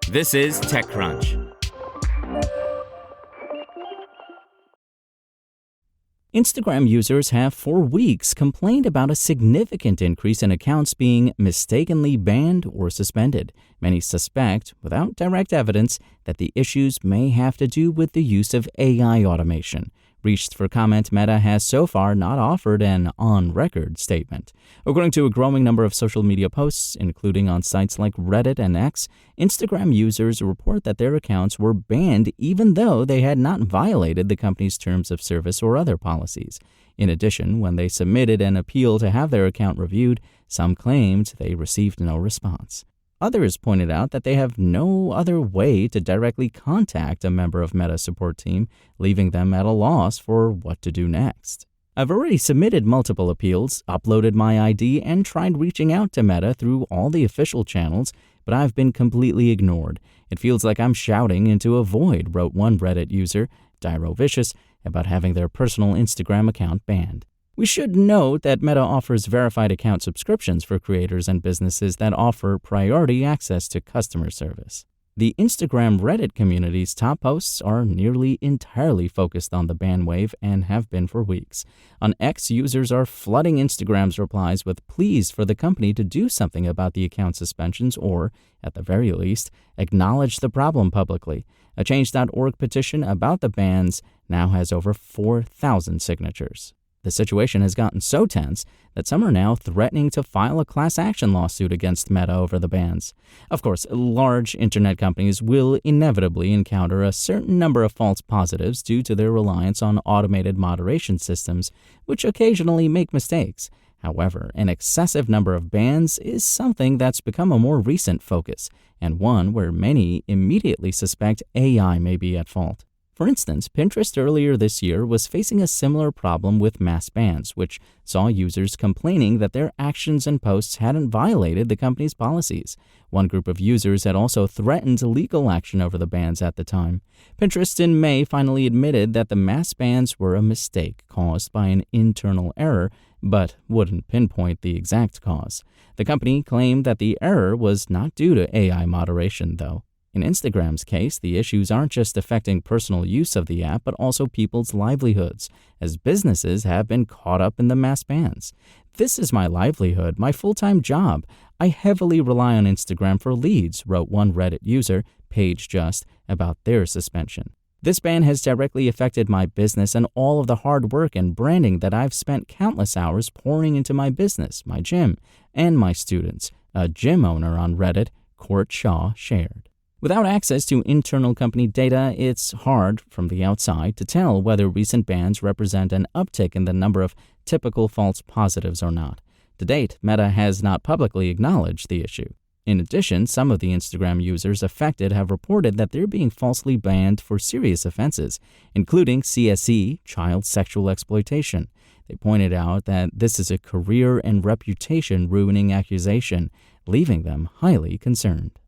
This is TechCrunch. Instagram users have for weeks complained about a significant increase in accounts being mistakenly banned or suspended. Many suspect, without direct evidence, that the issues may have to do with the use of AI automation. Reached for comment, Meta has so far not offered an on-record statement. According to a growing number of social media posts, including on sites like Reddit and X, Instagram users report that their accounts were banned even though they had not violated the company's terms of service or other policies. In addition, when they submitted an appeal to have their account reviewed, some claimed they received no response. Others pointed out that they have no other way to directly contact a member of Meta's support team, leaving them at a loss for what to do next. I've already submitted multiple appeals, uploaded my ID, and tried reaching out to Meta through all the official channels, but I've been completely ignored. It feels like I'm shouting into a void, wrote one Reddit user, Dyrovicious, about having their personal Instagram account banned. We should note that Meta offers verified account subscriptions for creators and businesses that offer priority access to customer service. The Instagram Reddit community's top posts are nearly entirely focused on the ban wave and have been for weeks. On X, users are flooding Instagram's replies with pleas for the company to do something about the account suspensions or, at the very least, acknowledge the problem publicly. A Change.org petition about the bans now has over 4,000 signatures. The situation has gotten so tense that some are now threatening to file a class action lawsuit against Meta over the bans. Of course, large internet companies will inevitably encounter a certain number of false positives due to their reliance on automated moderation systems, which occasionally make mistakes. However, an excessive number of bans is something that's become a more recent focus, and one where many immediately suspect AI may be at fault. For instance, Pinterest earlier this year was facing a similar problem with mass bans, which saw users complaining that their actions and posts hadn't violated the company's policies. One group of users had also threatened legal action over the bans at the time. Pinterest in May finally admitted that the mass bans were a mistake caused by an internal error, but wouldn't pinpoint the exact cause. The company claimed that the error was not due to AI moderation, though. In Instagram's case, the issues aren't just affecting personal use of the app, but also people's livelihoods, as businesses have been caught up in the mass bans. "This is my livelihood, my full-time job. I heavily rely on Instagram for leads," wrote one Reddit user, PageJust, about their suspension. "This ban has directly affected my business and all of the hard work and branding that I've spent countless hours pouring into my business, my gym, and my students," a gym owner on Reddit, Court Shaw, shared. Without access to internal company data, it's hard, from the outside, to tell whether recent bans represent an uptick in the number of typical false positives or not. To date, Meta has not publicly acknowledged the issue. In addition, some of the Instagram users affected have reported that they're being falsely banned for serious offenses, including CSE, child sexual exploitation. They pointed out that this is a career and reputation-ruining accusation, leaving them highly concerned.